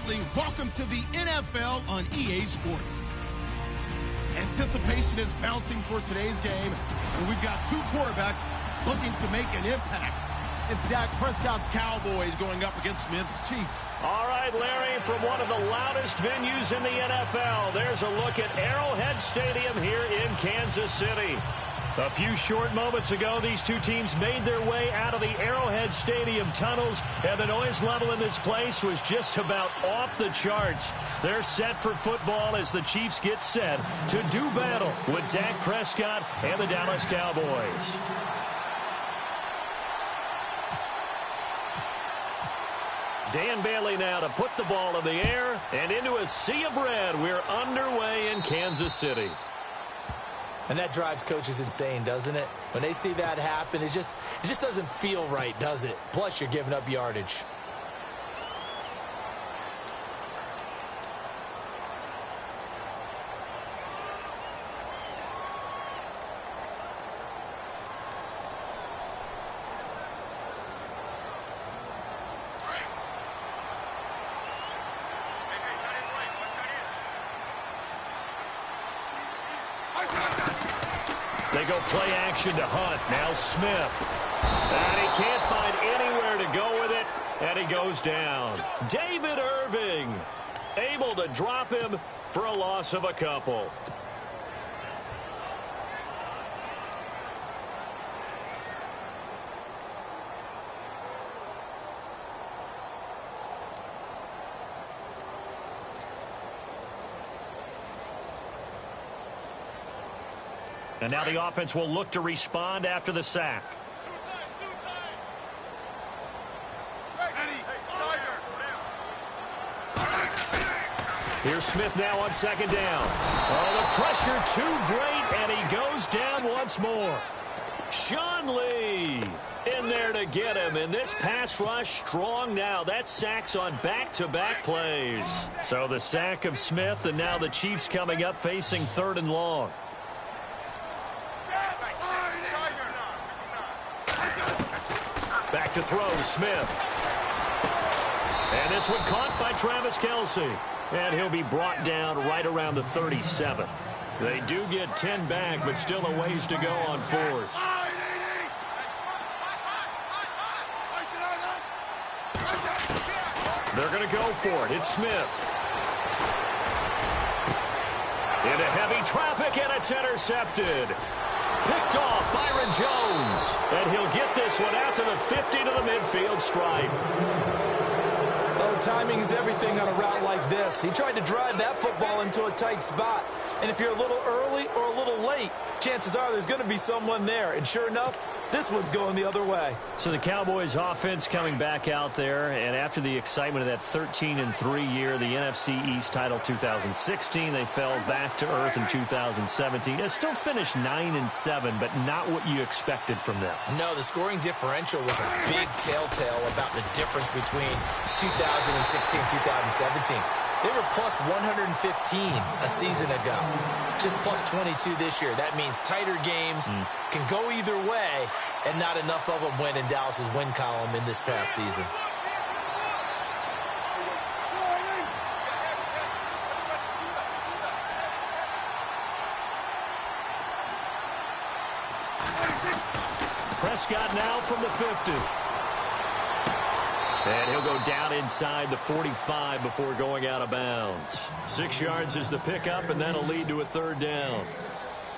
Bradley. Welcome to the NFL on EA Sports. Anticipation is mounting for today's game, and we've got two quarterbacks looking to make an impact. It's Dak Prescott's Cowboys going up against Smith's Chiefs. All right, Larry, from one of the loudest venues in the NFL, there's a look at Arrowhead Stadium here in Kansas City. A few short moments ago, these two teams made their way out of the Arrowhead Stadium tunnels, and the noise level in this place was just about off the charts. They're set for football as the Chiefs get set to do battle with Dak Prescott and the Dallas Cowboys. Dan Bailey now to put the ball in the air and into a sea of red. We're underway in Kansas City. And that drives coaches insane, doesn't it? When they see that happen, it just doesn't feel right, does it? Plus, you're giving up yardage. They go play action to Hunt. Now Smith. And he can't find anywhere to go with it, and he goes down. David Irving able to drop him for a loss of a couple. And now the offense will look to respond after the sack. Here's Smith now on second down. Oh, the pressure too great, and he goes down once more. Sean Lee in there to get him, and this pass rush strong now. That sack's on back-to-back plays. So the sack of Smith, and now the Chiefs coming up facing 3rd and long. Back to throw, Smith. And this one caught by Travis Kelce. And he'll be brought down right around the 37. They do get 10 back, but still a ways to go on 4th. They're going to go for it. It's Smith. Into heavy traffic, and it's intercepted. Picked off Byron Jones. And he'll get this one out to the 50 to the midfield stripe. Oh, timing is everything on a route like this. He tried to drive that football into a tight spot. And if you're a little early or a little late, chances are there's going to be someone there. And sure enough, this one's going the other way. So the Cowboys offense coming back out there, and after the excitement of that 13-3 year, the NFC East title 2016, they fell back to earth in 2017. They still finished 9-7, but not what you expected from them. No, the scoring differential was a big telltale about the difference between 2016 and 2017. They were plus 115 a season ago. Just plus 22 this year. That means tighter games can go either way, and not enough of them went in Dallas's win column in this past season. Prescott now from the 50. And he'll go down inside the 45 before going out of bounds. 6 yards is the pickup, and that'll lead to a 3rd down.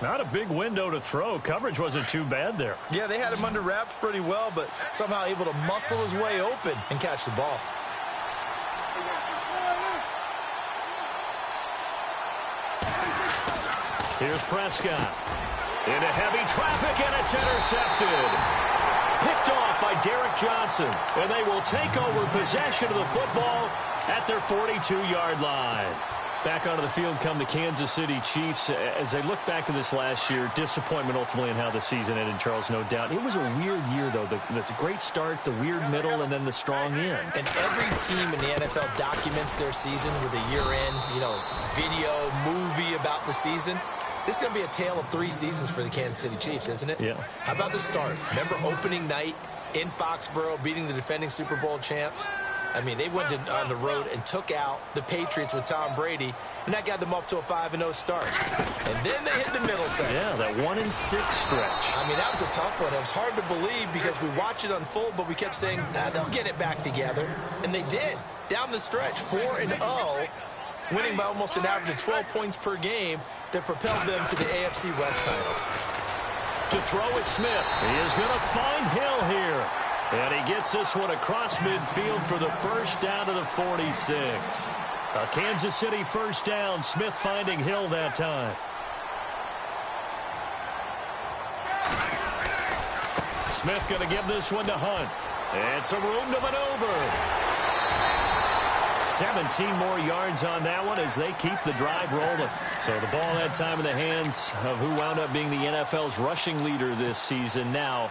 Not a big window to throw. Coverage wasn't too bad there. Yeah, they had him under wraps pretty well, but somehow able to muscle his way open and catch the ball. Here's Prescott. Into heavy traffic, and it's intercepted. Picked off by Derek Johnson, and they will take over possession of the football at their 42-yard line. Back onto the field come the Kansas City Chiefs. As they look back to this last year, disappointment ultimately in how the season ended, Charles, no doubt. It was a weird year, though. The great start, the weird middle, and then the strong end. And every team in the NFL documents their season with a year-end, video, movie about the season. This is going to be a tale of 3 seasons for the Kansas City Chiefs, isn't it? Yeah. How about the start? Remember opening night in Foxborough, beating the defending Super Bowl champs? I mean, they went on the road and took out the Patriots with Tom Brady, and that got them up to a 5-0 start. And then they hit the middle section. Yeah, that 1-6 stretch. I mean, that was a tough one. It was hard to believe because we watched it unfold, but we kept saying, they'll get it back together. And they did. Down the stretch, 4-0, winning by almost an average of 12 points per game that propelled them to the AFC West title. To throw is Smith. He is going to find Hill here. And he gets this one across midfield for the first down to the 46. A Kansas City first down. Smith finding Hill that time. Smith going to give this one to Hunt. And some room to maneuver. 17 more yards on that one as they keep the drive rolling. So the ball that time in the hands of who wound up being the NFL's rushing leader this season. Now,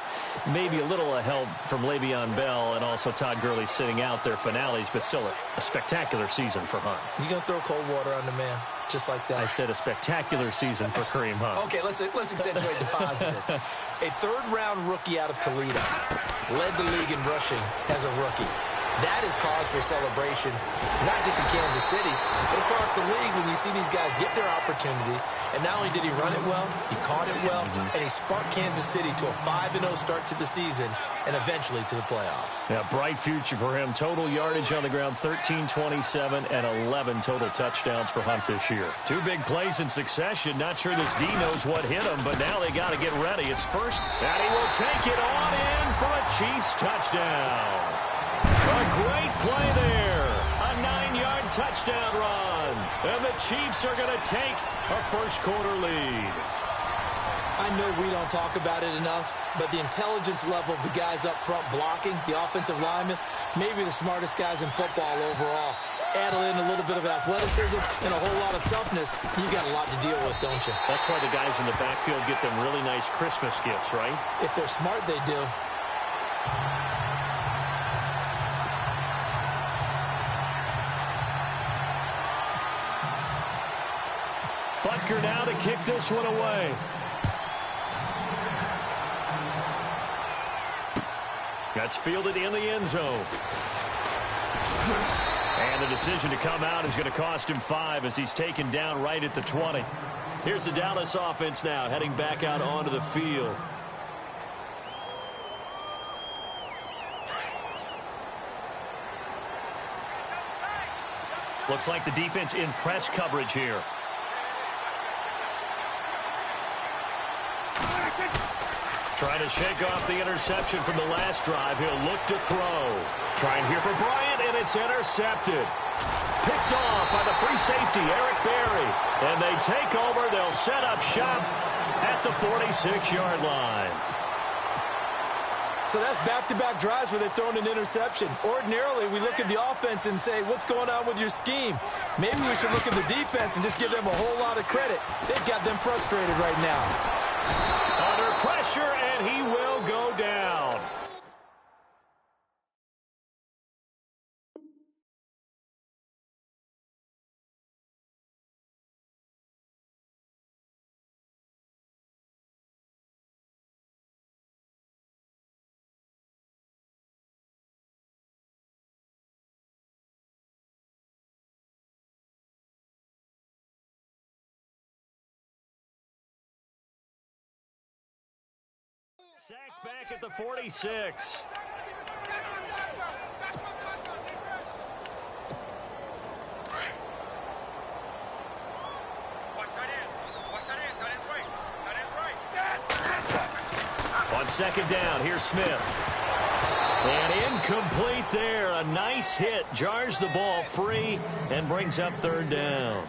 maybe a little help from Le'Veon Bell and also Todd Gurley sitting out their finales, but still a spectacular season for Hunt. You going to throw cold water on the man just like that? I said a spectacular season for Kareem Hunt. Okay, let's accentuate the positive. A third-round rookie out of Toledo led the league in rushing as a rookie. That is cause for celebration, not just in Kansas City, but across the league when you see these guys get their opportunities. And not only did he run it well, he caught it well, and he sparked Kansas City to a 5-0 start to the season and eventually to the playoffs. Yeah, bright future for him. Total yardage on the ground, 1327, and 11 total touchdowns for Hunt this year. Two big plays in succession. Not sure this D knows what hit him, but now they got to get ready. It's first, and he will take it on in for a Chiefs touchdown. A great play there. A 9-yard touchdown run. And the Chiefs are going to take a first-quarter lead. I know we don't talk about it enough, but the intelligence level of the guys up front blocking, the offensive linemen, maybe the smartest guys in football overall. Add in a little bit of athleticism and a whole lot of toughness, you got a lot to deal with, don't you? That's why the guys in the backfield get them really nice Christmas gifts, right? If they're smart, they do. Butker now to kick this one away. That's fielded in the end zone. And the decision to come out is going to cost him 5 as he's taken down right at the 20. Here's the Dallas offense now heading back out onto the field. Looks like the defense in press coverage here. Trying to shake off the interception from the last drive. He'll look to throw. Trying here for Bryant, and it's intercepted. Picked off by the free safety, Eric Berry. And they take over. They'll set up shop at the 46-yard line. So that's back-to-back drives where they've thrown an interception. Ordinarily, we look at the offense and say, what's going on with your scheme? Maybe we should look at the defense and just give them a whole lot of credit. They've got them frustrated right now. Under pressure, and he will go down. Sacked back at the 46. On second down, here's Smith. And incomplete there. A nice hit. Jars the ball free and brings up third down.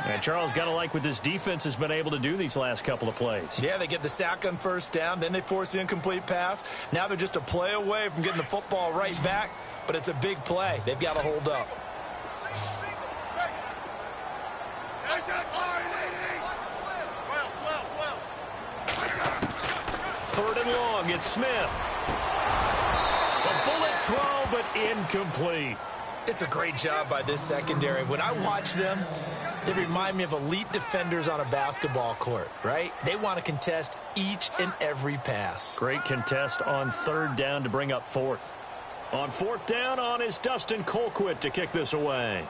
And Charles, got to like what this defense has been able to do these last couple of plays. Yeah, they get the sack on first down, then they force the incomplete pass. Now they're just a play away from getting the football right back, but it's a big play. They've got to hold up. Third and long, it's Smith. A bullet throw, but incomplete. It's a great job by this secondary. When I watch them, they remind me of elite defenders on a basketball court, right? They want to contest each and every pass. Great contest on third down to bring up fourth. On fourth down, on is Dustin Colquitt to kick this away.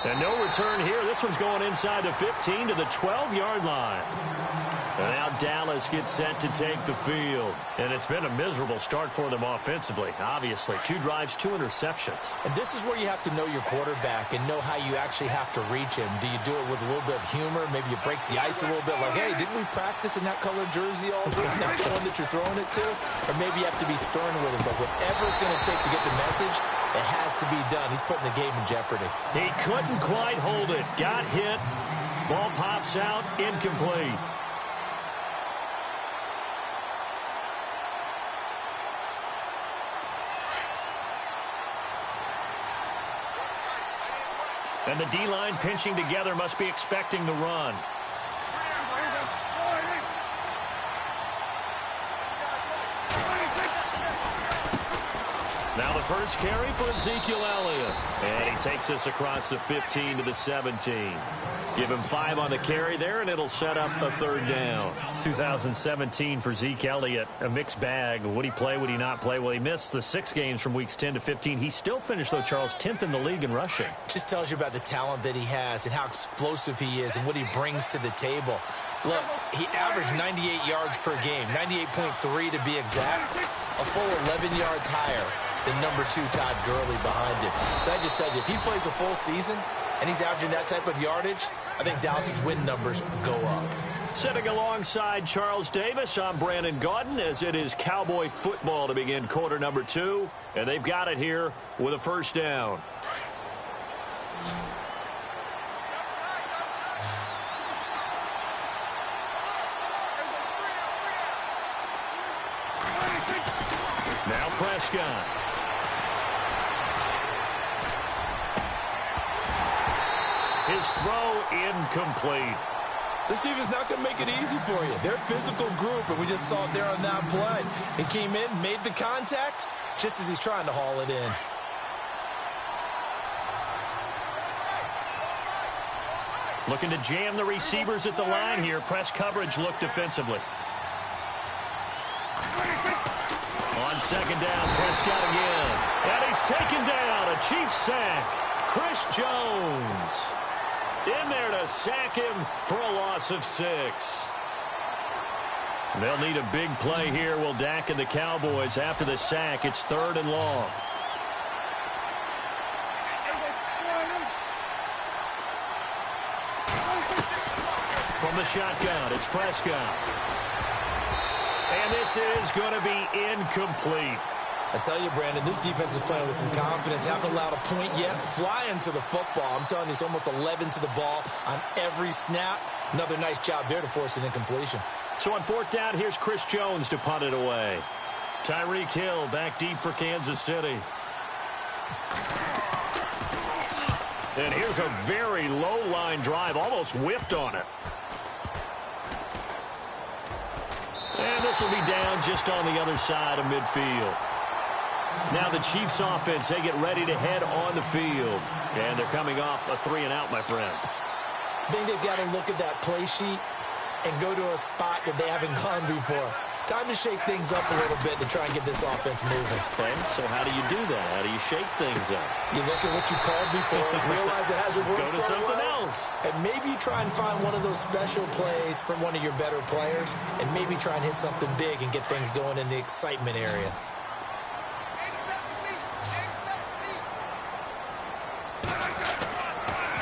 And no return here. This one's going inside the 15 to the 12-yard line. And now Dallas gets set to take the field. And it's been a miserable start for them offensively, obviously. 2 drives, 2 interceptions. And this is where you have to know your quarterback and know how you actually have to reach him. Do you do it with a little bit of humor? Maybe you break the ice a little bit like, hey, didn't we practice in that colored jersey all week? Not the one that you're throwing it to? Or maybe you have to be stern with him. But whatever it's going to take to get the message, it has to be done. He's putting the game in jeopardy. He couldn't quite hold it. Got hit. Ball pops out. Incomplete. And the D-line pinching together, must be expecting the run. Now the first carry for Ezekiel Elliott. And he takes us across the 15 to the 17. Give him 5 on the carry there, and it'll set up a third down. 2017 for Zeke Elliott, a mixed bag. Would he play, would he not play? Well, he missed the 6 games from weeks 10 to 15. He still finished, though, Charles, 10th in the league in rushing. Just tells you about the talent that he has and how explosive he is and what he brings to the table. Look, he averaged 98 yards per game, 98.3 to be exact, a full 11 yards higher than number 2 Todd Gurley behind him. So that just tells you, if he plays a full season and he's averaging that type of yardage, I think Dallas's win numbers go up. Sitting alongside Charles Davis, I'm Brandon Gaudin, as it is Cowboy football to begin quarter number 2. And they've got it here with a first down. Now Prescott. His throw incomplete. This defense is not going to make it easy for you. They're a physical group, and we just saw it there on that play. He came in, made the contact, just as he's trying to haul it in. Looking to jam the receivers at the line here. Press coverage look defensively. On second down, Prescott again. And he's taken down. A Chiefs sack. Chris Jones in there to sack him for a loss of 6. They'll need a big play here, will Dak and the Cowboys. After the sack, it's 3rd and long. From the shotgun, it's Prescott. And this is going to be incomplete. I tell you, Brandon, this defense is playing with some confidence. Haven't allowed a point yet. Flying to the football. I'm telling you, it's almost 11 to the ball on every snap. Another nice job there to force an incompletion. So on 4th down, here's Chris Jones to punt it away. Tyreek Hill back deep for Kansas City. And here's a very low-line drive, almost whiffed on it. And this will be down just on the other side of midfield. Now the Chiefs offense, they get ready to head on the field. And they're coming off a 3-and-out, my friend. I think they've got to look at that play sheet and go to a spot that they haven't gone before. Time to shake things up a little bit to try and get this offense moving. Okay, so how do you do that? How do you shake things up? You look at what you called before, realize it hasn't worked so so something well, else. and maybe you try and find one of those special plays from one of your better players, and maybe try and hit something big and get things going in the excitement area.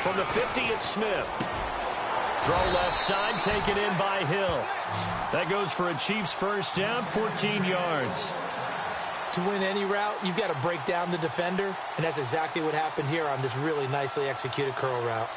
From the 50, it's Smith. Throw left side, taken in by Hill. That goes for a Chiefs first down, 14 yards. To win any route, you've got to break down the defender, and that's exactly what happened here on this really nicely executed curl route.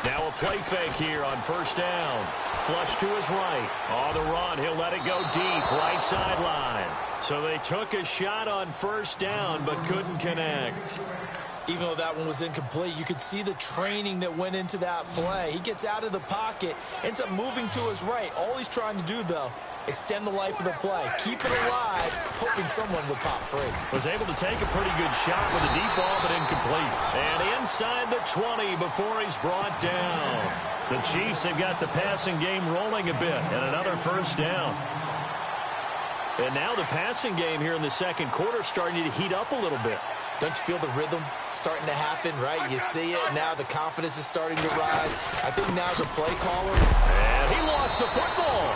Now a play fake here on first down. Flush to his right. On the run, he'll let it go deep, right sideline. So they took a shot on first down, but couldn't connect. Even though that one was incomplete, you could see the training that went into that play. He gets out of the pocket, ends up moving to his right. All he's trying to do, though, extend the life of the play. Keep it alive, hoping someone would pop free. Was able to take a pretty good shot with a deep ball, but incomplete. And inside the 20 before he's brought down. The Chiefs have got the passing game rolling a bit, and another first down. And now the passing game here in the second quarter starting to heat up a little bit. Don't you feel the rhythm starting to happen, right? You see it. Now the confidence is starting to rise. I think now's a play caller. And he lost the football.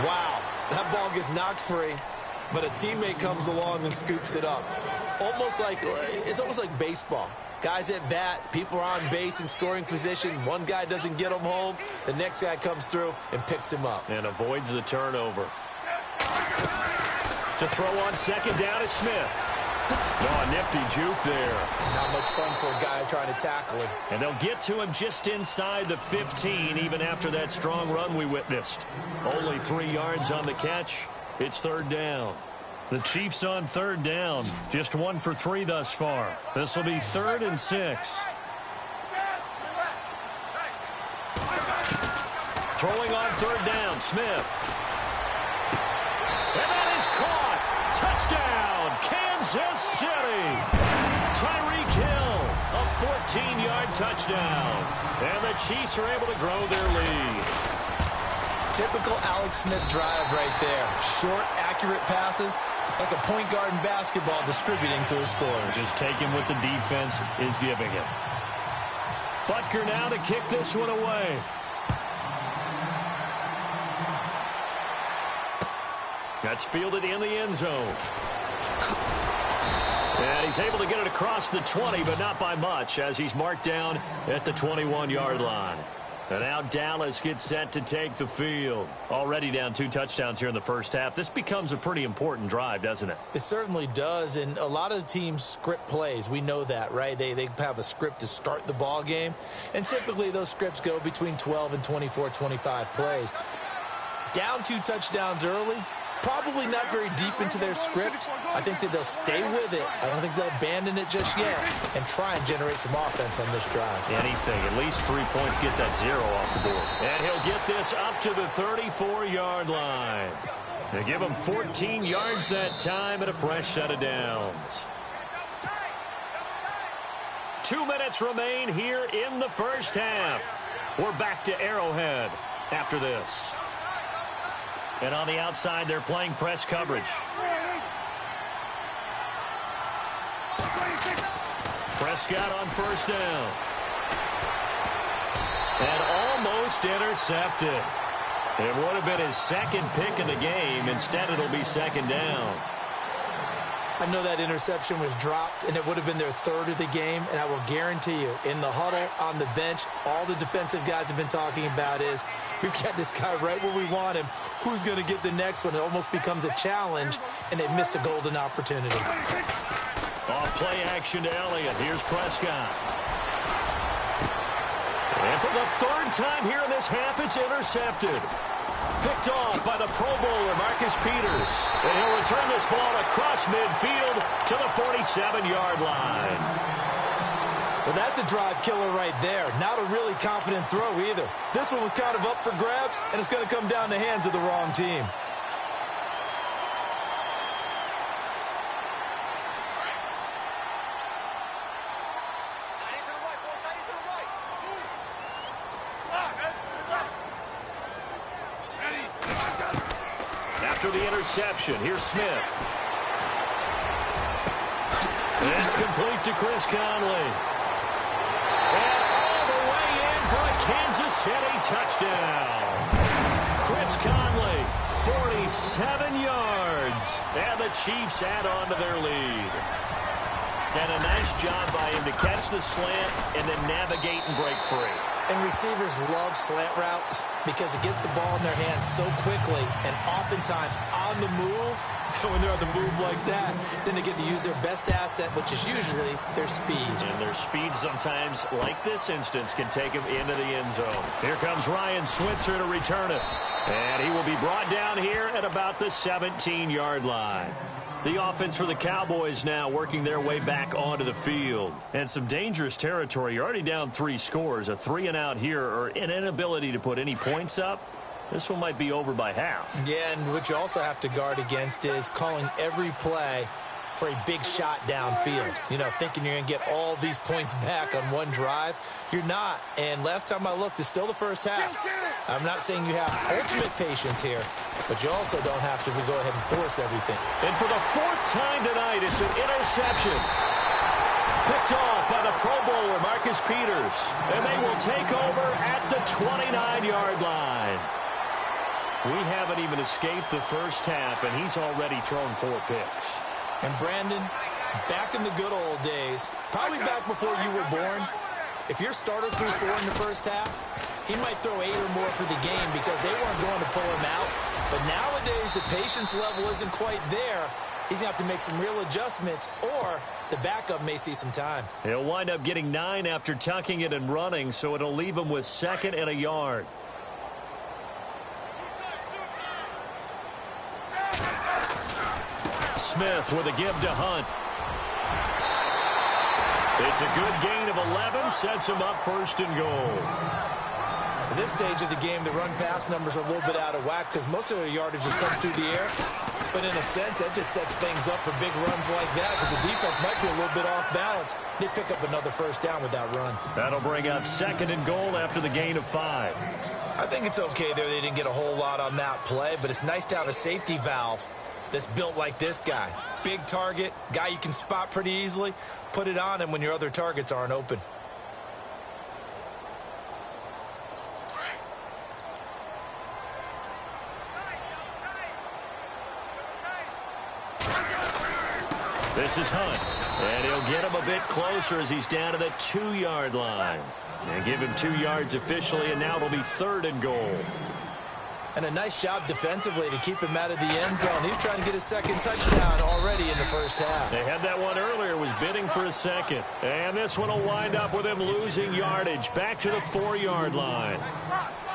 Wow. That ball gets knocked free, but a teammate comes along and scoops it up. It's almost like baseball. Guys at bat, people are on base in scoring position. One guy doesn't get him home. The next guy comes through and picks him up. And avoids the turnover. To throw on second down is Smith. Oh, a nifty juke there. Not much fun for a guy trying to tackle him. And they'll get to him just inside the 15, even after that strong run we witnessed. Only 3 yards on the catch. It's third down. The Chiefs on third down. Just 1 for 3 thus far. This will be 3rd and 6. Throwing on third down, Smith. And that is caught. Touchdown, Kansas City. Tyreek Hill, a 14-yard touchdown. And the Chiefs are able to grow their lead. Typical Alex Smith drive right there. Short, accurate passes, like a point guard in basketball distributing to his scorers. Just taking what the defense is giving him. Butker now to kick this one away. That's fielded in the end zone. And he's able to get it across the 20, but not by much, as he's marked down at the 21-yard line. And now Dallas gets set to take the field. Already down 2 touchdowns here in the first half. This becomes a pretty important drive, doesn't it? It certainly does, and a lot of teams script plays. We know that, right? They have a script to start the ball game, and typically those scripts go between 12 and 24, 25 plays. Down 2 touchdowns early, probably not very deep into their script. I think that they'll stay with it. I don't think they'll abandon it just yet and try and generate some offense on this drive. Anything. At least 3 points, get that 0 off the board. And he'll get this up to the 34-yard line. They give him 14 yards that time and a fresh set of downs. 2 minutes remain here in the first half. We're back to Arrowhead after this. And on the outside, they're playing press coverage. Prescott on first down. And almost intercepted. It would have been his second pick of the game. Instead, it'll be second down. I know that interception was dropped, and it would have been their 3rd of the game, and I will guarantee you, in the huddle, on the bench, all the defensive guys have been talking about is, we've got this guy right where we want him. Who's going to get the next one? It almost becomes a challenge, and they missed a golden opportunity. Off play action to Elliott. Here's Prescott. And for the 3rd time here in this half, it's intercepted. Picked off by the Pro Bowler, Marcus Peters. And he'll return this ball across midfield to the 47-yard line. Well, that's a drive killer right there. Not a really confident throw either. This one was kind of up for grabs, and it's going to come down the hands of the wrong team. After the interception, here's Smith. And it's complete to Chris Conley. And all the way in for a Kansas City touchdown. Chris Conley, 47 yards. And the Chiefs add on to their lead. And a nice job by him to catch the slant and then navigate and break free. And receivers love slant routes because it gets the ball in their hands so quickly and oftentimes on the move. When they're on the move like that, then they get to use their best asset, which is usually their speed. And their speed sometimes, like this instance, can take them into the end zone. Here comes Ryan Switzer to return it. And he will be brought down here at about the 17-yard line. The offense for the Cowboys now working their way back onto the field. And some dangerous territory. You're already down 3 scores. A 3-and-out here or an inability to put any points up. This one might be over by half. Yeah, and what you also have to guard against is calling every play for a big shot downfield. You know, thinking you're going to get all these points back on one drive. You're not. And last time I looked, it's still the first half. I'm not saying you have ultimate patience here, but you also don't have to go ahead and force everything. And for the 4th time tonight, it's an interception. Picked off by the Pro Bowler, Marcus Peters. And they will take over at the 29-yard line. We haven't even escaped the first half, and he's already thrown 4 picks. And Brandon, back in the good old days, probably back before you were born, if your starter threw 4 in the first half, he might throw 8 or more for the game because they weren't going to pull him out. But nowadays, the patience level isn't quite there. He's going to have to make some real adjustments, or the backup may see some time. He'll wind up getting 9 after tucking it and running, so it'll leave him with 2nd and a yard. Smith with a give to Hunt. It's a good gain of 11, sets him up 1st and goal. At this stage of the game, the run-pass numbers are a little bit out of whack because most of their yardage has come through the air. But in a sense, that just sets things up for big runs like that because the defense might be a little bit off balance. They pick up another 1st down with that run. That'll bring up 2nd and goal after the gain of 5. I think it's okay there. They didn't get a whole lot on that play, but it's nice to have a safety valve that's built like this guy. Big target, guy you can spot pretty easily. Put it on him when your other targets aren't open. This is Hunt, and he'll get him a bit closer as he's down to the 2-yard line. And give him 2 yards officially, and now it'll be 3rd and goal. And a nice job defensively to keep him out of the end zone. He's trying to get his 2nd touchdown already in the first half. They had that one earlier, was bidding for a 2nd. And this one will wind up with him losing yardage back to the 4-yard line.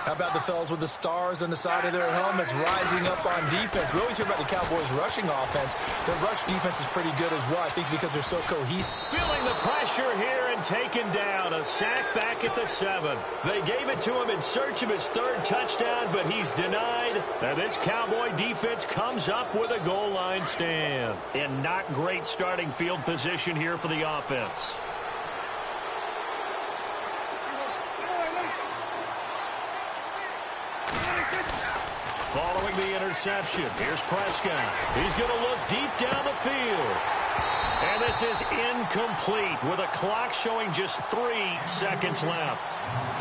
How about the fellas with the stars on the side of their helmets rising up on defense? We always hear about the Cowboys' rushing offense. Their rush defense is pretty good as well, I think, because they're so cohesive. Feeling the pressure here and taken down. A sack back at the 7. They gave it to him in search of his 3rd touchdown, but he's denied. And this Cowboy defense comes up with a goal line stand. And not great starting field position here for the offense. Following the interception, here's Prescott. He's going to look deep down the field. And this is incomplete with a clock showing just 3 seconds left.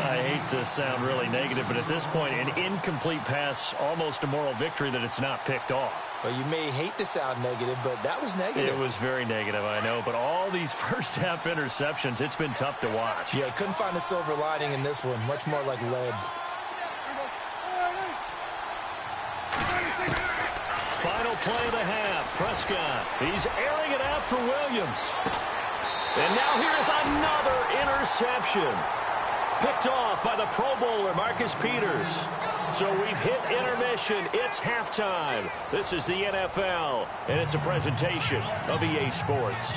I hate to sound really negative, but at this point, an incomplete pass, almost a moral victory that it's not picked off. Well, you may hate to sound negative, but that was negative. It was very negative, I know. But all these first half interceptions, it's been tough to watch. Yeah, couldn't find a silver lining in this one. Much more like lead. Final play of the half. Prescott. He's airing it out for Williams. And now here's another interception. Picked off by the Pro Bowler, Marcus Peters. So we've hit intermission. It's halftime. This is the NFL, and it's a presentation of EA Sports.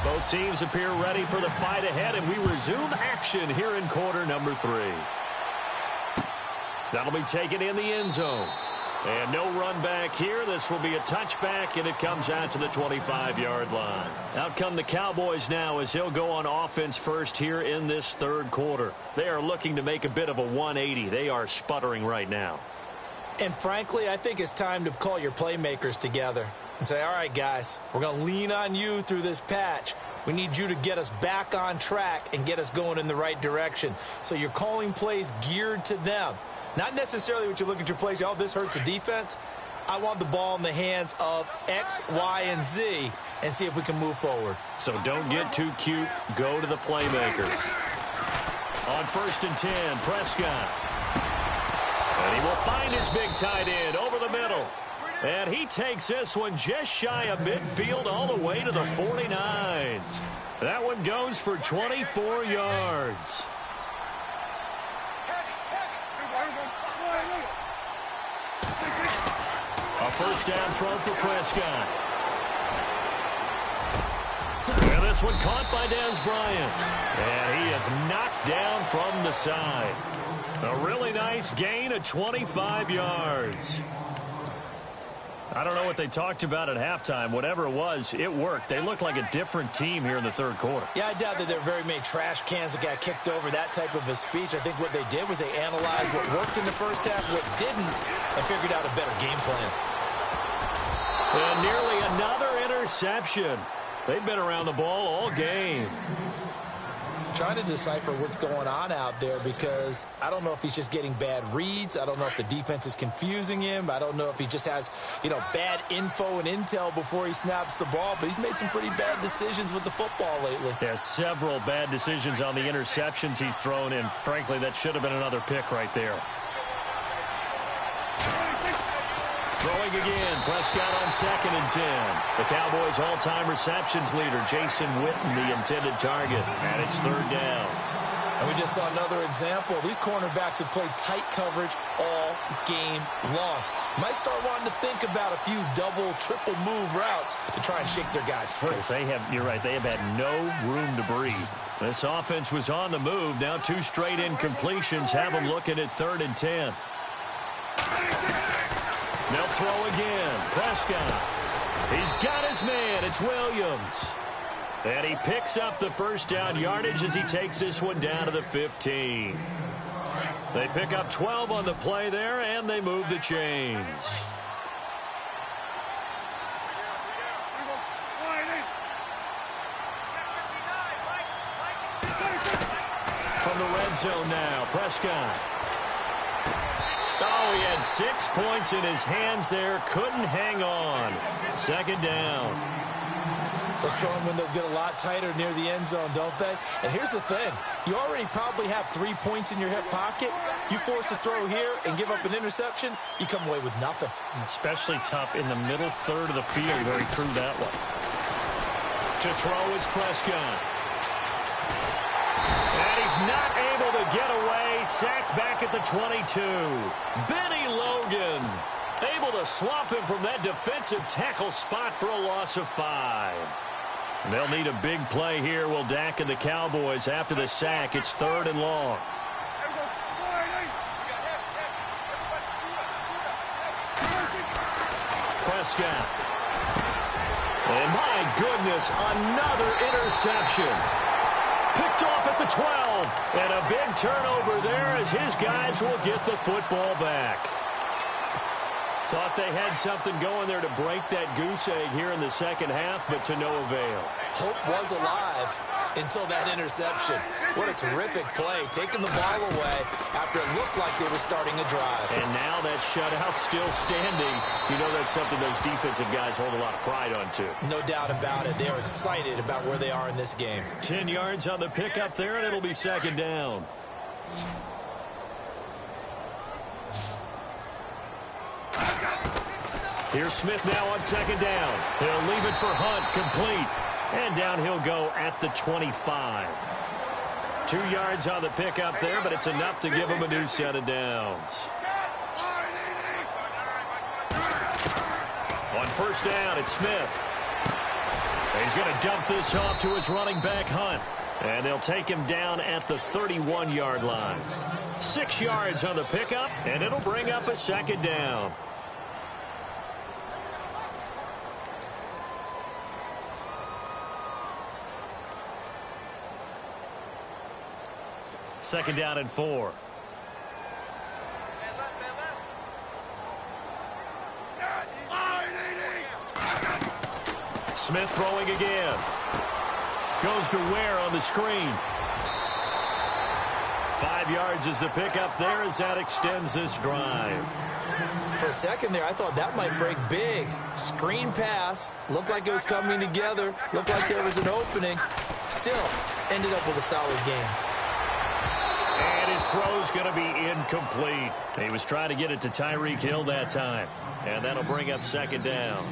Both teams appear ready for the fight ahead, and we resume action here in quarter number 3. That'll be taken in the end zone. And no run back here. This will be a touchback, and it comes out to the 25-yard line. Out come the Cowboys now as he'll go on offense first here in this 3rd quarter. They are looking to make a bit of a 180. They are sputtering right now. And frankly, I think it's time to call your playmakers together and say, all right, guys, we're going to lean on you through this patch. We need you to get us back on track and get us going in the right direction. So you're calling plays geared to them. Not necessarily what you look at your plays, oh, this hurts the defense. I want the ball in the hands of X, Y, and Z and see if we can move forward. So don't get too cute. Go to the playmakers. On 1st and 10, Prescott. And he will find his big tight end over the middle. And he takes this one just shy of midfield all the way to the 49. That one goes for 24 yards. A first down throw for Prescott. And this one caught by Dez Bryant. And he is knocked down from the side. A really nice gain of 25 yards. I don't know what they talked about at halftime. Whatever it was, it worked. They looked like a different team here in the third quarter. Yeah, I doubt that there are very many trash cans that got kicked over, that type of a speech. I think what they did was they analyzed what worked in the first half, what didn't, and figured out a better game plan. And nearly another interception. They've been around the ball all game. Trying to decipher what's going on out there because I don't know if he's just getting bad reads. I don't know if the defense is confusing him. I don't know if he just has, bad info and intel before he snaps the ball. But he's made some pretty bad decisions with the football lately. Yeah, several bad decisions on the interceptions he's thrown, and frankly, that should have been another pick right there. Throwing again, Prescott on 2nd and 10. The Cowboys' all-time receptions leader, Jason Witten, the intended target. And it's 3rd down. And we just saw another example. These cornerbacks have played tight coverage all game long. Might start wanting to think about a few double, triple move routes to try and shake their guys free. You're right, they have had no room to breathe. This offense was on the move. Now 2 straight incompletions have them looking at 3rd and 10. They'll throw again. Prescott. He's got his man. It's Williams. And he picks up the first down yardage as he takes this one down to the 15. They pick up 12 on the play there, and they move the chains. From the red zone now, Prescott. Oh, he had 6 points in his hands there. Couldn't hang on. 2nd down. Those throwing windows get a lot tighter near the end zone, don't they? And here's the thing. You already probably have 3 points in your hip pocket. You force a throw here and give up an interception, you come away with nothing. And especially tough in the middle third of the field where he threw that one. To throw is Prescott. And he's not able to get away. Sacked back at the 22. Benny Logan able to swamp him from that defensive tackle spot for a loss of 5. They'll need a big play here, will Dak and the Cowboys. After the sack, it's 3rd and long. Prescott. And my goodness, another interception. Picked off at the 12. And a big turnover there as his guys will get the football back. Thought they had something going there to break that goose egg here in the second half, but to no avail. Hope was alive until that interception. What a terrific play, taking the ball away after it looked like they were starting a drive. And now that shutout still standing. You know that's something those defensive guys hold a lot of pride on, too. No doubt about it. They are excited about where they are in this game. 10 yards on the pickup there, and it'll be 2nd down. Here's Smith now on 2nd down. He'll leave it for Hunt, complete. And down he'll go at the 25. 2 yards on the pickup there, but it's enough to give him a new set of downs. On 1st down, it's Smith. He's going to dump this off to his running back, Hunt. And they'll take him down at the 31-yard line. 6 yards on the pickup, and it'll bring up a 2nd down. Second down and 4. Smith throwing again. Goes to Ware on the screen. 5 yards is the pickup there as that extends this drive. For a second there, I thought that might break big. Screen pass. Looked like it was coming together. Looked like there was an opening. Still, ended up with a solid game. And his His throw's going to be incomplete. He was trying to get it to Tyreek Hill that time. And that'll bring up second down.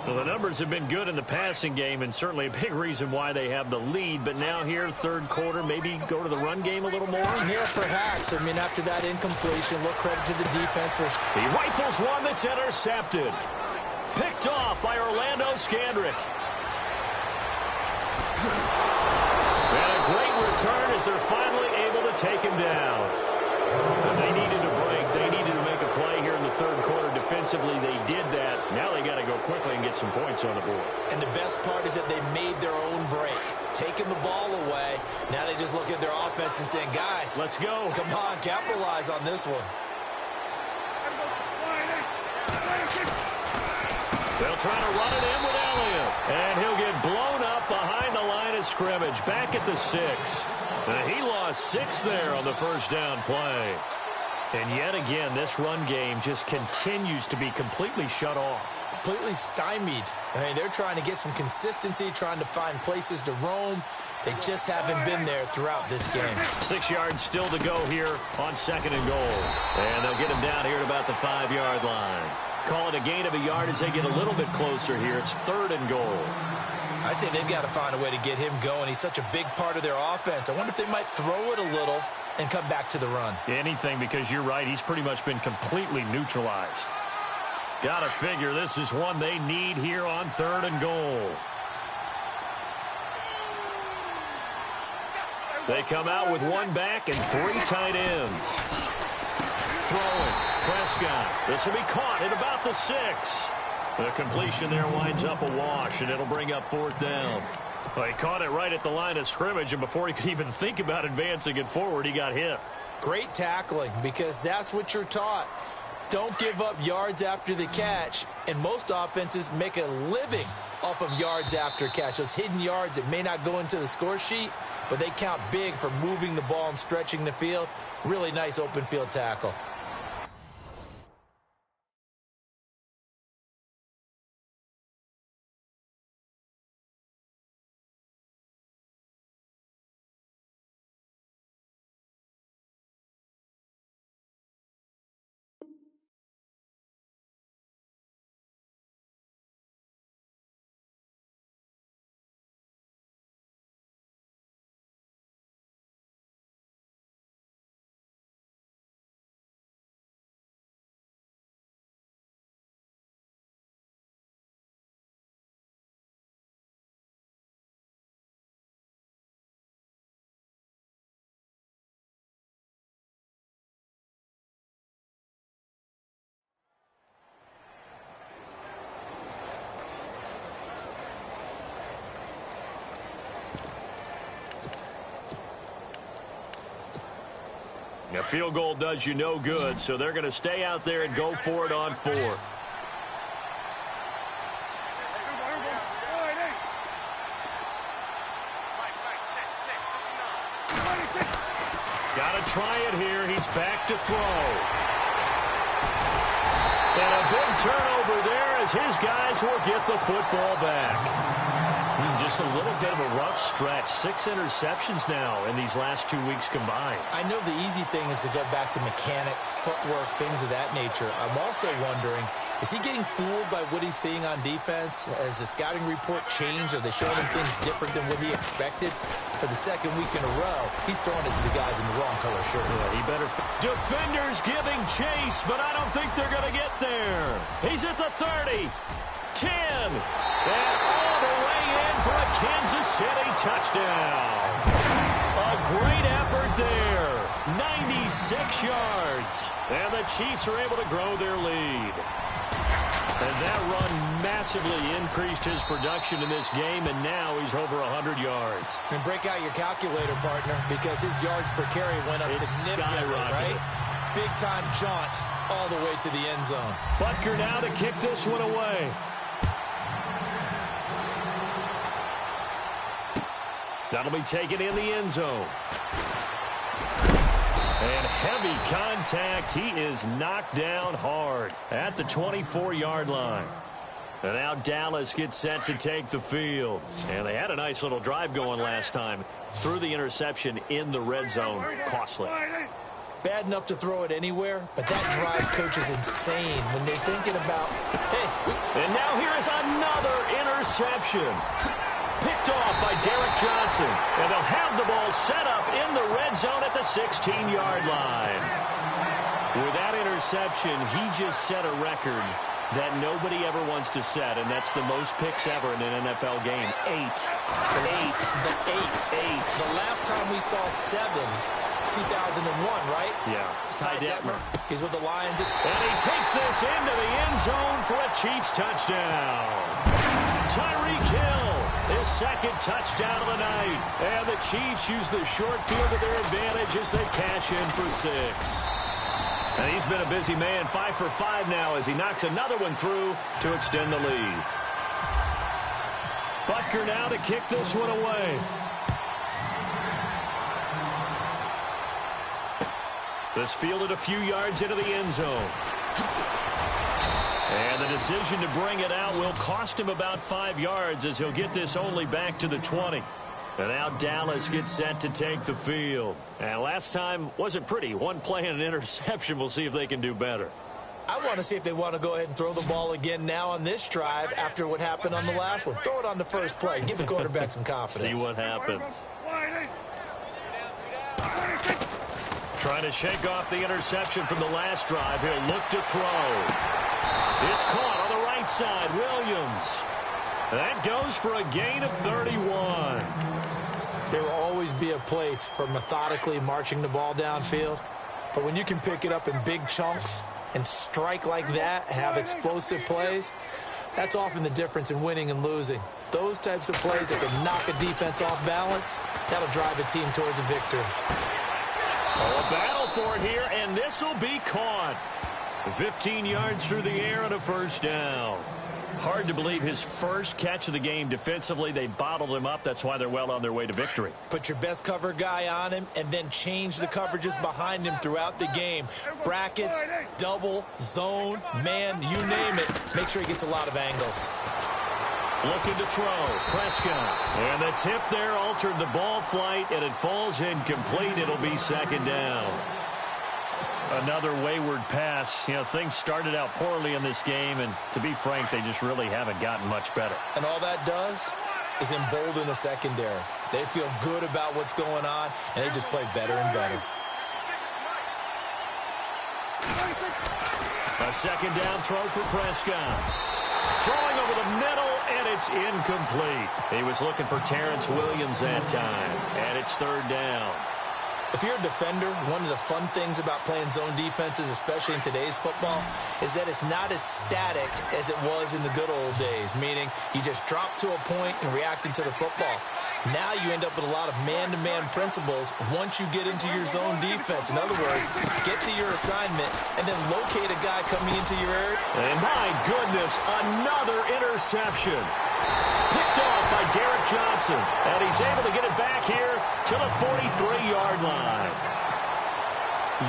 Well, the numbers have been good in the passing game, and certainly a big reason why they have the lead. But now here, third quarter, maybe go to the run game a little more? Yeah, perhaps. I mean, after that incompletion, a little credit to the defense for... He rifles one that's intercepted. Picked off by Orlando Scandrick. And a great return as they're finally able to take him down. And they needed a break. They needed to make a play here in the third quarter. Defensively, they did that. Now they got to go quickly and get some points on the board. And the best part is that they made their own break. Taking the ball away. Now they just look at their offense and saying, guys, let's go. Come on, capitalize on this one. They'll try to run it in with Elliott. And he'll get blown up behind the line of scrimmage. Back at the 6. And he lost 6 there on the first down play. And yet again, this run game just continues to be completely shut off. Completely stymied. I mean, they're trying to get some consistency, trying to find places to roam. They just haven't been there throughout this game. 6 yards still to go here on second and goal. And they'll get him down here at about the 5-yard line. Call it a gain of a yard as they get a little bit closer here. It's third and goal. I'd say they've got to find a way to get him going. He's such a big part of their offense. I wonder if they might throw it a little and come back to the run. Anything, because you're right. He's pretty much been completely neutralized. Got to figure this is one they need here on third and goal. They come out with one back and 3 tight ends. Throwing. Prescott. This will be caught at about the 6. The completion there winds up a wash, and it'll bring up fourth down. Well, he caught it right at the line of scrimmage, and before he could even think about advancing it forward, he got hit. Great tackling, because that's what you're taught. Don't give up yards after the catch, and most offenses make a living off of yards after catch. Those hidden yards that may not go into the score sheet, but they count big for moving the ball and stretching the field. Really nice open field tackle. A field goal does you no good, so they're going to stay out there and go for it on 4th. Got to try it here. He's back to throw. And a big turnover there as his guys will get the football back. Just a little bit of a rough stretch. 6 interceptions now in these last 2 weeks combined. I know the easy thing is to go back to mechanics, footwork, things of that nature. I'm also wondering, is he getting fooled by what he's seeing on defense? Has the scouting report changed? Are they showing him things different than what he expected? For the second week in a row, he's throwing it to the guys in the wrong color shirts. Yeah, he better. Defenders giving chase, but I don't think they're going to get there. He's at the 30. 10. And all the way in for a Kansas City touchdown. A great effort there. 96 yards. And the Chiefs are able to grow their lead. And that run massively increased his production in this game, and now he's over 100 yards. And break out your calculator, partner, because his yards per carry went up significantly, right? Big-time jaunt all the way to the end zone. Butker now to kick this one away. That'll be taken in the end zone. And heavy contact. He is knocked down hard at the 24-yard line. And now Dallas gets set to take the field. And they had a nice little drive going last time. Threw the interception in the red zone. Costly. bad enough to throw it anywhere, but that drives coaches insane when they're thinking about, hey. And now here is another interception. Picked off by Derek Johnson. And they'll have the ball set up in the red zone at the 16-yard line. With that interception, he just set a record that nobody ever wants to set, and that's the most picks ever in an NFL game. 8. The last time we saw 7, 2001, right? Yeah. Ty Detmer. He's with the Lions. And he takes this into the end zone for a Chiefs touchdown. Tyreek Hill, his second touchdown of the night. And the Chiefs use the short field to their advantage as they cash in for 6. And he's been a busy man, 5 for 5 now as he knocks another one through to extend the lead. Butker now to kick this one away. This fielded a few yards into the end zone. And the decision to bring it out will cost him about 5 yards as he'll get this only back to the 20. And now Dallas gets set to take the field. And last time wasn't pretty. One play and an interception. We'll see if they can do better. I want to see if they want to go ahead and throw the ball again now on this drive after what happened on the last one. Throw it on the first play. Give the quarterback some confidence. See what happens. Trying to shake off the interception from the last drive. He'll look to throw. It's caught on the right side. Williams. That goes for a gain of 31. There will always be a place for methodically marching the ball downfield. But when you can pick it up in big chunks and strike like that, have explosive plays, that's often the difference in winning and losing. Those types of plays that can knock a defense off balance, that'll drive a team towards a victory. Oh, a battle for it here, and this will be caught. 15 yards through the air and a first down. Hard to believe his first catch of the game defensively. They bottled him up. That's why they're well on their way to victory. Put your best cover guy on him and then change the coverages behind him throughout the game. Brackets, double, zone, man, you name it. Make sure he gets a lot of angles. Looking to throw. Prescott. And the tip there altered the ball flight, and it falls incomplete. It'll be second down. Another wayward pass. You know, things started out poorly in this game, and to be frank, they just really haven't gotten much better. And all that does is embolden the secondary. They feel good about what's going on, and they just play better and better. A second down throw for Prescott. Throwing over the middle, and it's incomplete. He was looking for Terrence Williams that time, and it's third down. If you're a defender, one of the fun things about playing zone defenses, especially in today's football, is that it's not as static as it was in the good old days, meaning you just drop to a point and reacted to the football. Now you end up with a lot of man-to-man principles once you get into your zone defense. In other words, get to your assignment and then locate a guy coming into your area. And my goodness, another interception. Picked off by Derek Johnson. And he's able to get it back here to the 43-yard line.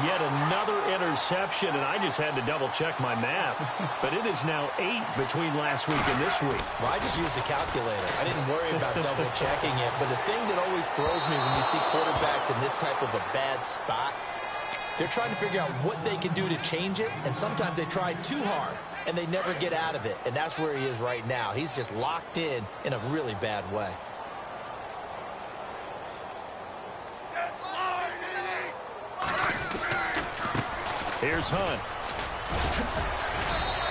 Yet another interception, and I just had to double-check my math. But it is now 8 between last week and this week. Well, I just used the calculator. I didn't worry about double-checking it. But the thing that always throws me when you see quarterbacks in this type of a bad spot, they're trying to figure out what they can do to change it, and sometimes they try too hard, and they never get out of it. And that's where he is right now. He's just locked in a really bad way. Here's Hunt.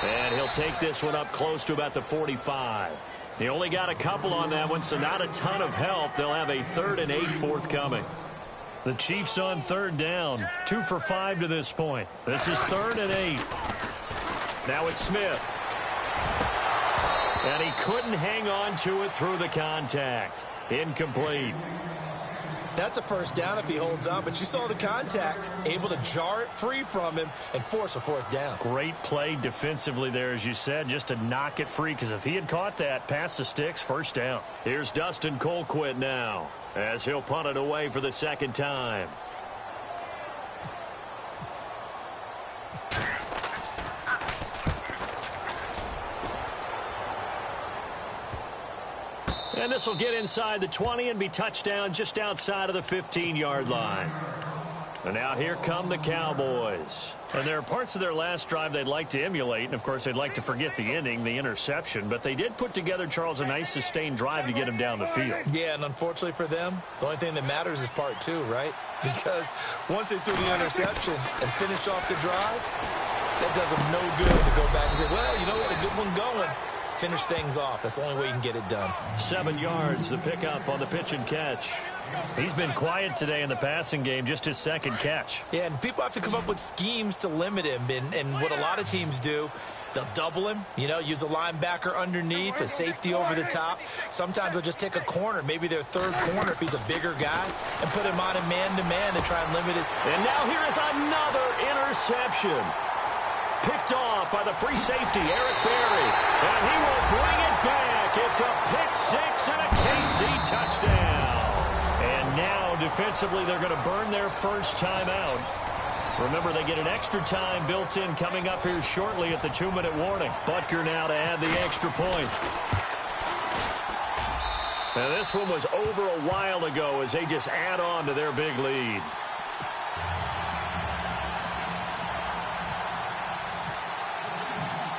And he'll take this one up close to about the 45. He only got a couple on that one, so not a ton of help. They'll have a 3rd and 8 forthcoming. The Chiefs on third down. 2 for 5 to this point. This is 3rd and 8. Now it's Smith. And he couldn't hang on to it through the contact. Incomplete. That's a first down if he holds on, but you saw the contact. Able to jar it free from him and force a 4th down. Great play defensively there, as you said, just to knock it free, because if he had caught that, past the sticks, first down. Here's Dustin Colquitt now, as he'll punt it away for the second time. And this will get inside the 20 and be touchdown just outside of the 15-yard line. And now here come the Cowboys. And there are parts of their last drive they'd like to emulate. And, of course, they'd like to forget the ending, the interception. But they did put together, Charles, a nice sustained drive to get him down the field. Yeah, and unfortunately for them, the only thing that matters is part two, right? Because once they threw the interception and finished off the drive, that does them no good to go back and say, well, you know what, a good one going. Finish things off. That's the only way you can get it done. 7 yards, the pickup on the pitch and catch. He's been quiet today in the passing game, just his second catch. Yeah, and people have to come up with schemes to limit him. And what a lot of teams do, they'll double him, you know, use a linebacker underneath, a safety over the top. Sometimes they'll just take a corner, maybe their third corner if he's a bigger guy, and put him on a man-to-man to try and limit his... And now here is another interception. Picked off by the free safety, Eric Berry. And he will bring it back. It's a pick six and a KC touchdown. And now, defensively, they're going to burn their first time out. Remember, they get an extra time built in coming up here shortly at the 2-minute warning. Butker now to add the extra point. Now, this one was over a while ago as they just add on to their big lead.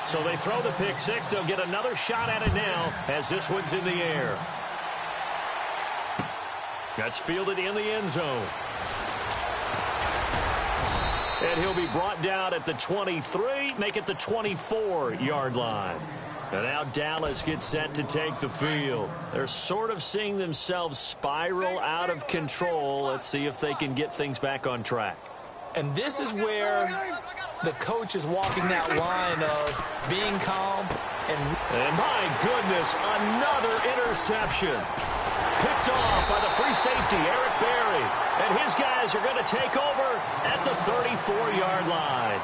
So they throw the pick six. They'll get another shot at it now as this one's in the air. That's fielded in the end zone. And he'll be brought down at the 23, make it the 24-yard line. And now Dallas gets set to take the field. They're sort of seeing themselves spiral out of control. Let's see if they can get things back on track. And this is where the coach is walking that line of being calm and my goodness, another interception. Picked off by the free safety, Eric Berry. And his guys are going to take over at the 34-yard line.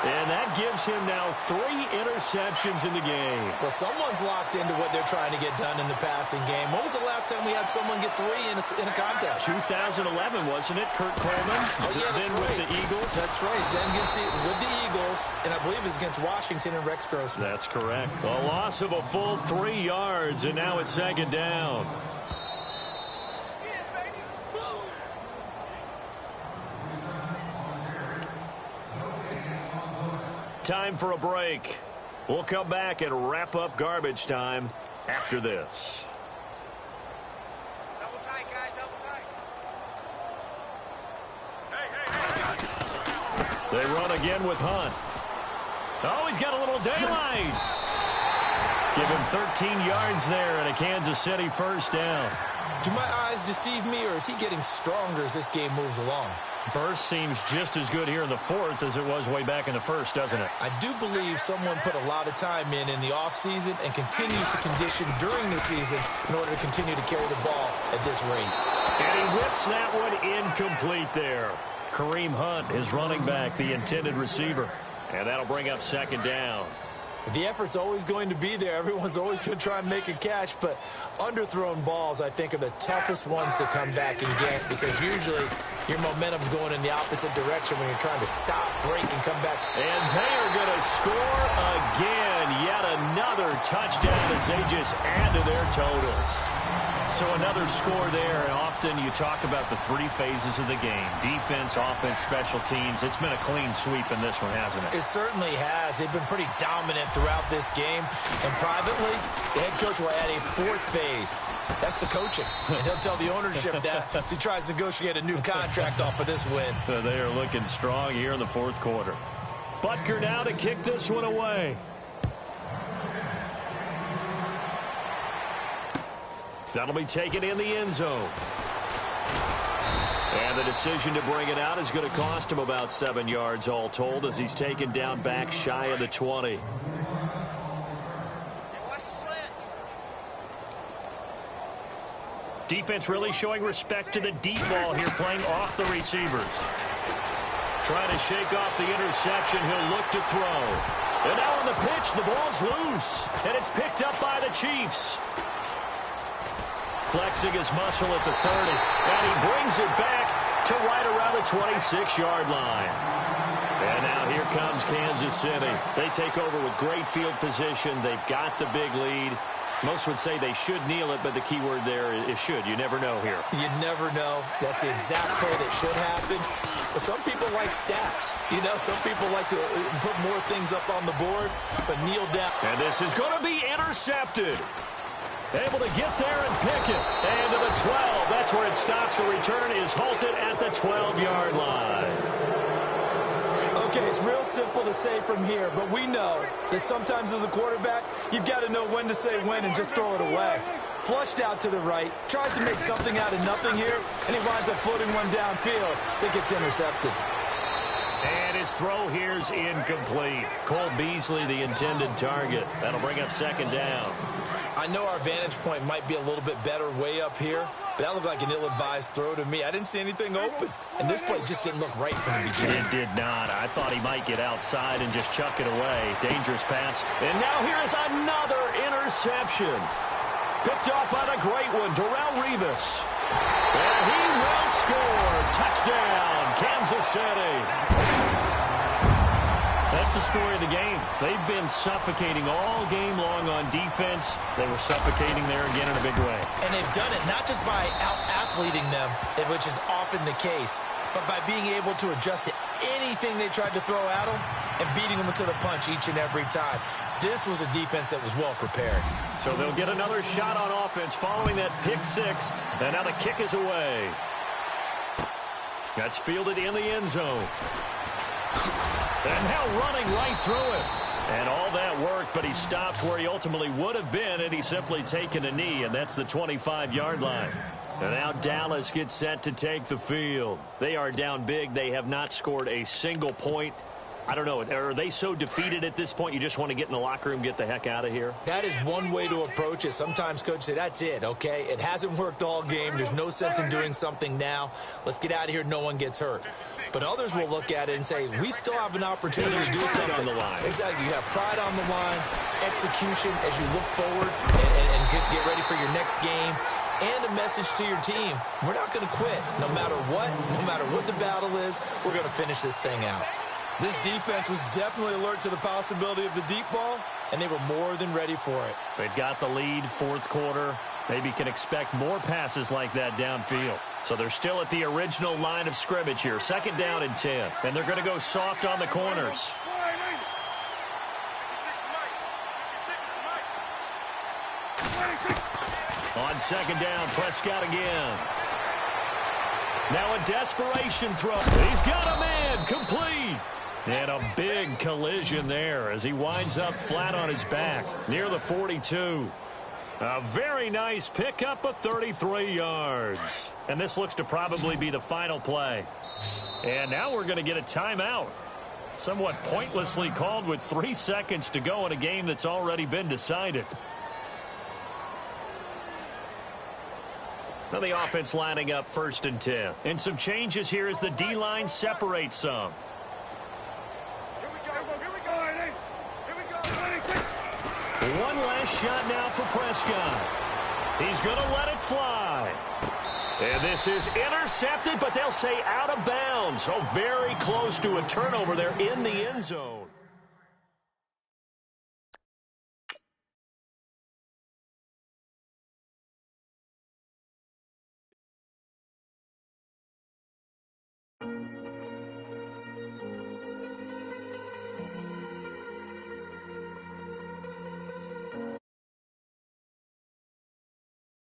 And that gives him now 3 interceptions in the game. Well, someone's locked into what they're trying to get done in the passing game. When was the last time we had someone get 3 in a contest? 2011, wasn't it? Kurt Coleman. Oh, yeah, that's then right. With the Eagles. That's right. Then with the Eagles, and I believe it's against Washington and Rex Grossman. That's correct. A loss of a full 3 yards, and now it's second down. Time for a break. We'll come back and wrap up garbage time after this. Double tight, guys, double tight. Hey. They run again with Hunt. Oh, he's got a little daylight. Give him 13 yards there and a Kansas City first down. Do my eyes deceive me, or is he getting stronger as this game moves along? Burst seems just as good here in the fourth as it was way back in the first, doesn't it? I do believe someone put a lot of time in the offseason and continues to condition during the season in order to continue to carry the ball at this rate. And he whips that one incomplete there. Kareem Hunt, his running back, the intended receiver. And that'll bring up second down. The effort's always going to be there. Everyone's always going to try and make a catch, but underthrown balls, I think, are the toughest ones to come back and get because usually your momentum's going in the opposite direction when you're trying to stop, break, and come back. And they are going to score again. Yet another touchdown as they just add to their totals. So another score there, and often you talk about the 3 phases of the game. Defense, offense, special teams. It's been a clean sweep in this one, hasn't it? It certainly has. They've been pretty dominant throughout this game. And privately, the head coach will add a 4th phase. That's the coaching. And he'll tell the ownership that as he tries to negotiate a new contract off of this win. They are looking strong here in the 4th quarter. Butker now to kick this one away. That'll be taken in the end zone. And the decision to bring it out is going to cost him about 7 yards all told as he's taken down back shy of the 20. Defense really showing respect to the deep ball here, playing off the receivers. Trying to shake off the interception. He'll look to throw. And now on the pitch, the ball's loose. And it's picked up by the Chiefs. Flexing his muscle at the 30. And he brings it back to right around the 26-yard line. And now here comes Kansas City. They take over with great field position. They've got the big lead. Most would say they should kneel it, but the key word there is should. You never know here. You never know. That's the exact play that should happen. But some people like stats. You know, some people like to put more things up on the board, but kneel down. And this is going to be intercepted. Able to get there and pick it. And to the 12. That's where it stops. The return is halted at the 12-yard line. Okay, it's real simple to say from here, but we know that sometimes as a quarterback, you've got to know when to say when and just throw it away. Flushed out to the right, tries to make something out of nothing here, and he winds up floating one downfield that gets intercepted. And his throw here's incomplete. Cole Beasley, the intended target. That'll bring up second down. I know our vantage point might be a little bit better way up here, but that looked like an ill-advised throw to me. I didn't see anything open, and this play just didn't look right from the beginning. It did not. I thought he might get outside and just chuck it away. Dangerous pass. And now here is another interception. Picked off by the great one, Darrelle Revis. And he will score. Touchdown, Kansas City. That's the story of the game. They've been suffocating all game long on defense. They were suffocating there again in a big way. And they've done it not just by out-athleting them, which is often the case, but by being able to adjust to anything they tried to throw at them and beating them to the punch each and every time. This was a defense that was well prepared. So they'll get another shot on offense following that pick six. And now the kick is away. That's fielded in the end zone. And now running right through it. And all that worked, but he stopped where he ultimately would have been, and he's simply taken a knee, and that's the 25-yard line. And now Dallas gets set to take the field. They are down big. They have not scored a single point. I don't know. Are they so defeated at this point you just want to get in the locker room, get the heck out of here? That is one way to approach it. Sometimes coaches say, that's it, okay? It hasn't worked all game. There's no sense in doing something now. Let's get out of here. No one gets hurt. But others will look at it and say, we still have an opportunity to do something. On the line. Exactly. You have pride on the line, execution as you look forward and get ready for your next game, and a message to your team. We're not going to quit. No matter what the battle is, we're going to finish this thing out. This defense was definitely alert to the possibility of the deep ball, and they were more than ready for it. They've got the lead, fourth quarter. Maybe can expect more passes like that downfield. So they're still at the original line of scrimmage here. Second down and 10. And they're going to go soft on the corners. On second down, Prescott again. Now a desperation throw. He's got a man, complete. And a big collision there as he winds up flat on his back near the 42. A very nice pickup of 33 yards. And this looks to probably be the final play. And now we're going to get a timeout. Somewhat pointlessly called with 3 seconds to go in a game that's already been decided. Now the offense lining up first and 10. And some changes here as the D-line separates some. One last shot now for Prescott. He's going to let it fly. And this is intercepted, but they'll say out of bounds. So very close to a turnover there in the end zone.